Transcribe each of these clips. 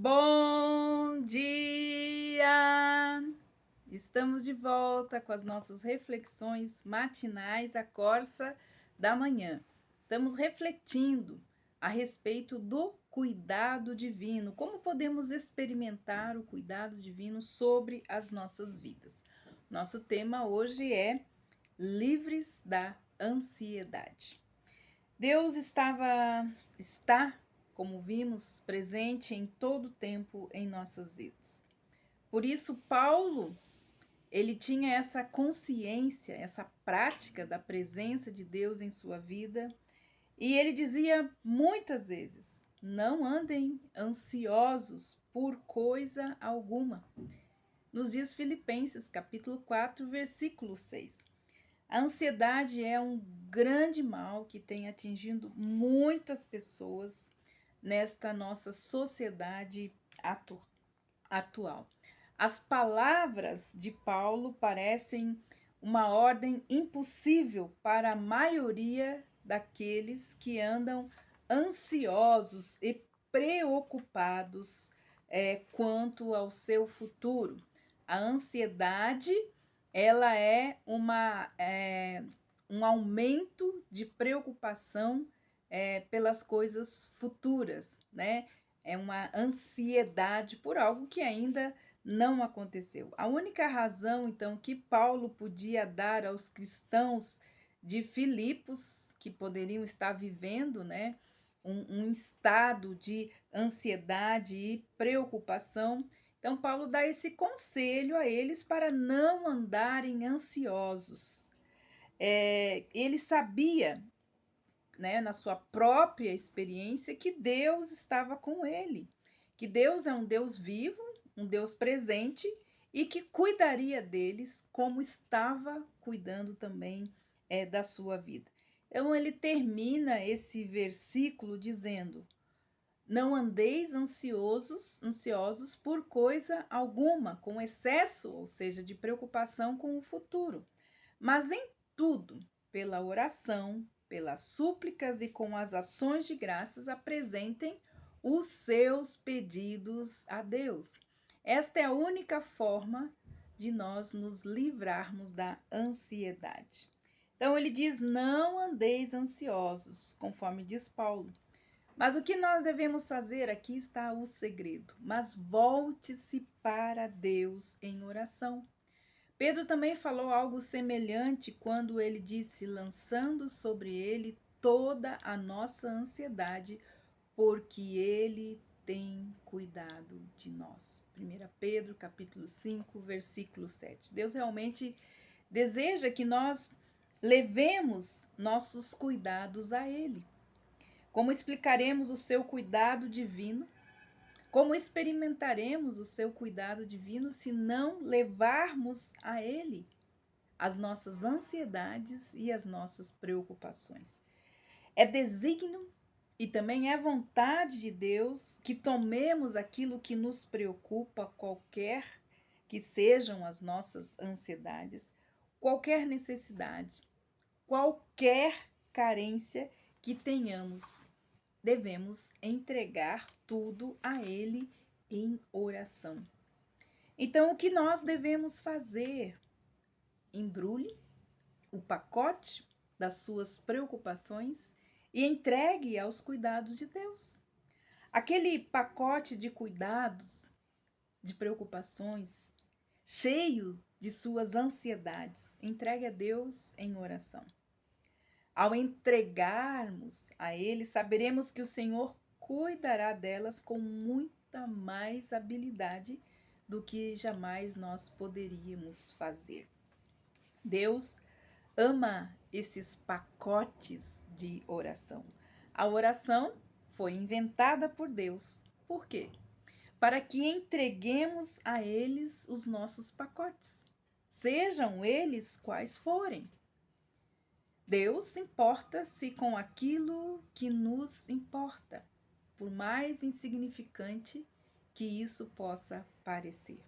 Bom dia! Estamos de volta com as nossas reflexões matinais à Corsa da Manhã. Estamos refletindo a respeito do cuidado divino, como podemos experimentar o cuidado divino sobre as nossas vidas. Nosso tema hoje é livres da ansiedade. Deus está, como vimos, presente em todo tempo em nossas vidas. Por isso, Paulo, ele tinha essa consciência, essa prática da presença de Deus em sua vida, e ele dizia muitas vezes: não andem ansiosos por coisa alguma. Nos diz Filipenses, capítulo 4, versículo 6. A ansiedade é um grande mal que tem atingido muitas pessoas nesta nossa sociedade atual. As palavras de Paulo parecem uma ordem impossível para a maioria daqueles que andam ansiosos e preocupados quanto ao seu futuro. A ansiedade, ela é um aumento de preocupação pelas coisas futuras, né? É uma ansiedade por algo que ainda não aconteceu. A única razão, então, que Paulo podia dar aos cristãos de Filipos, que poderiam estar vivendo, né, um estado de ansiedade e preocupação, então, Paulo dá esse conselho a eles para não andarem ansiosos. Ele sabia, né, na sua própria experiência, que Deus estava com ele, que Deus é um Deus vivo, um Deus presente e que cuidaria deles como estava cuidando também da sua vida. Então, ele termina esse versículo dizendo: não andeis ansiosos por coisa alguma, com excesso, ou seja, de preocupação com o futuro, mas em tudo, pela oração, pelas súplicas e com as ações de graças, apresentem os seus pedidos a Deus. Esta é a única forma de nós nos livrarmos da ansiedade. Então ele diz: não andeis ansiosos, conforme diz Paulo. Mas o que nós devemos fazer? Aqui está o segredo. Mas volte-se para Deus em oração. Pedro também falou algo semelhante quando ele disse: lançando sobre ele toda a nossa ansiedade, porque ele tem cuidado de nós. 1 Pedro, capítulo 5, versículo 7. Deus realmente deseja que nós levemos nossos cuidados a ele. Como explicaremos o seu cuidado divino? Como experimentaremos o seu cuidado divino se não levarmos a ele as nossas ansiedades e as nossas preocupações? É desígnio e também é vontade de Deus que tomemos aquilo que nos preocupa, qualquer que sejam as nossas ansiedades, qualquer necessidade, qualquer carência que tenhamos. Devemos entregar tudo a Ele em oração. Então, o que nós devemos fazer? Embrulhe o pacote das suas preocupações e entregue aos cuidados de Deus. Aquele pacote de cuidados, de preocupações, cheio de suas ansiedades, entregue a Deus em oração. Ao entregarmos a Ele, saberemos que o Senhor cuidará delas com muita mais habilidade do que jamais nós poderíamos fazer. Deus ama esses pacotes de oração. A oração foi inventada por Deus. Por quê? Para que entreguemos a eles os nossos pacotes, sejam eles quais forem. Deus importa-se com aquilo que nos importa, por mais insignificante que isso possa parecer.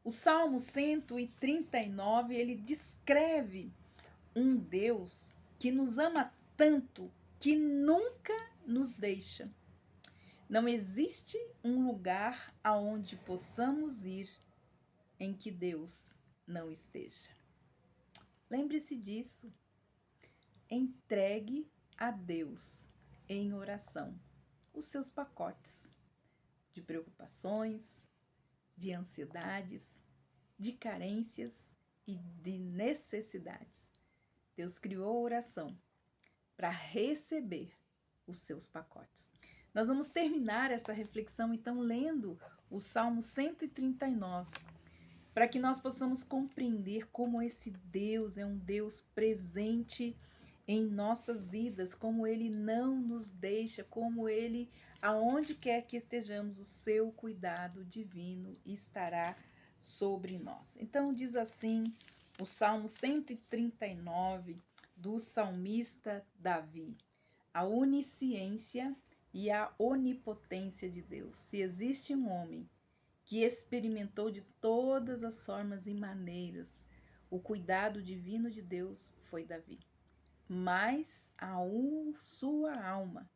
O Salmo 139, ele descreve um Deus que nos ama tanto que nunca nos deixa. Não existe um lugar aonde possamos ir em que Deus não esteja. Lembre-se disso. Entregue a Deus em oração os seus pacotes de preocupações, de ansiedades, de carências e de necessidades. Deus criou a oração para receber os seus pacotes. Nós vamos terminar essa reflexão, então, lendo o Salmo 139, para que nós possamos compreender como esse Deus é um Deus presente em nossas vidas, como Ele não nos deixa, como Ele, aonde quer que estejamos, o seu cuidado divino estará sobre nós. Então, diz assim o Salmo 139 do salmista Davi: a onisciência e a onipotência de Deus. Se existe um homem que experimentou de todas as formas e maneiras o cuidado divino de Deus, foi Davi. Mas sua alma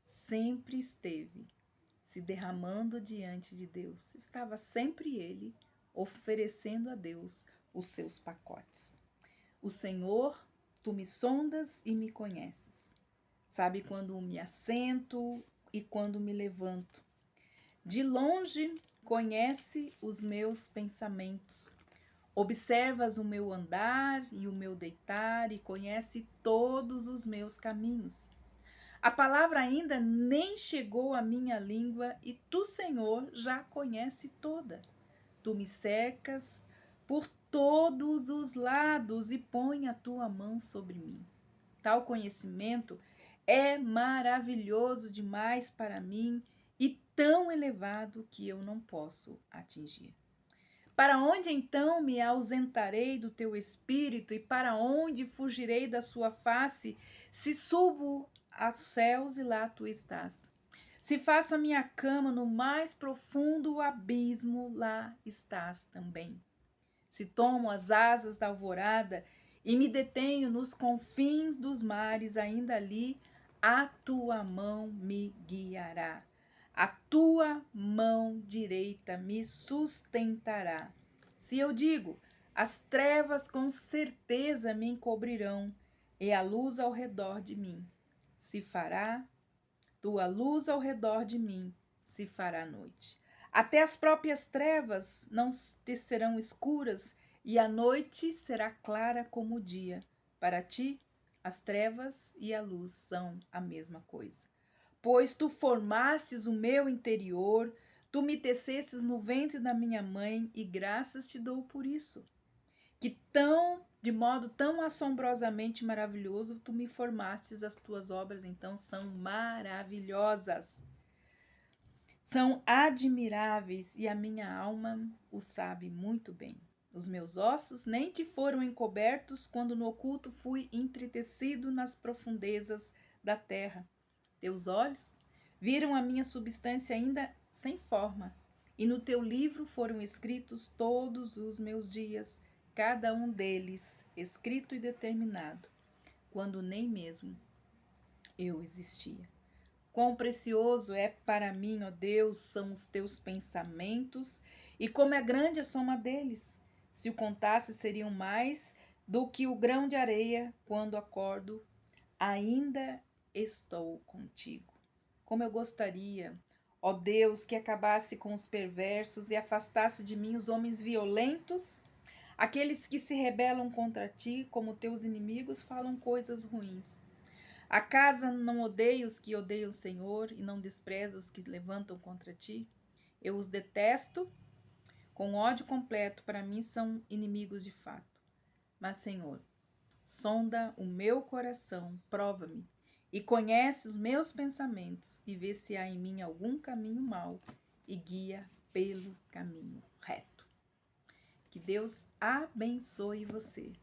sempre esteve se derramando diante de Deus. Estava sempre ele oferecendo a Deus os seus pacotes. O Senhor, tu me sondas e me conheces. Sabe quando me assento e quando me levanto. De longe conhece os meus pensamentos. Observas o meu andar e o meu deitar e conhece todos os meus caminhos. A palavra ainda nem chegou à minha língua e tu, Senhor, já conhece toda. Tu me cercas por todos os lados e põe a tua mão sobre mim. Tal conhecimento é maravilhoso demais para mim e tão elevado que eu não posso atingir. Para onde então me ausentarei do teu espírito e para onde fugirei da sua face, se subo aos céus e lá tu estás? Se faço a minha cama no mais profundo abismo, lá estás também. Se tomo as asas da alvorada e me detenho nos confins dos mares, ainda ali a tua mão me guiará. A tua mão direita me sustentará. Se eu digo, as trevas com certeza me encobrirão, e a luz ao redor de mim se fará, tua luz ao redor de mim se fará noite. Até as próprias trevas não te serão escuras, e a noite será clara como o dia. Para ti, as trevas e a luz são a mesma coisa. Pois tu formastes o meu interior, tu me tecestes no ventre da minha mãe, e graças te dou por isso. Que de modo tão assombrosamente maravilhoso, tu me formastes, as tuas obras então são maravilhosas. São admiráveis e a minha alma o sabe muito bem. Os meus ossos nem te foram encobertos quando no oculto fui entretecido nas profundezas da terra. Teus olhos viram a minha substância ainda sem forma, e no teu livro foram escritos todos os meus dias, cada um deles escrito e determinado, quando nem mesmo eu existia. Quão precioso é para mim, ó Deus, são os teus pensamentos, e como é grande a soma deles. Se o contasse, seriam mais do que o grão de areia. Quando acordo, ainda estou contigo. Como eu gostaria, ó Deus, que acabasse com os perversos e afastasse de mim os homens violentos, aqueles que se rebelam contra ti, como teus inimigos, falam coisas ruins. Acaso não odeio os que odeiam o Senhor e não desprezo os que levantam contra ti? Eu os detesto com ódio completo, para mim são inimigos de fato. Mas, Senhor, sonda o meu coração, prova-me e conhece os meus pensamentos e vê se há em mim algum caminho mau e guia pelo caminho reto. Que Deus abençoe você.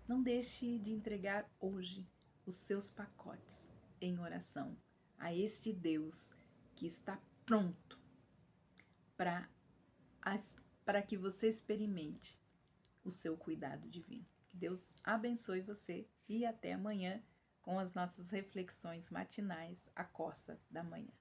Não deixe de entregar hoje os seus pacotes em oração a este Deus que está pronto para que você experimente o seu cuidado divino. Que Deus abençoe você e até amanhã com as nossas reflexões matinais, a coça da manhã.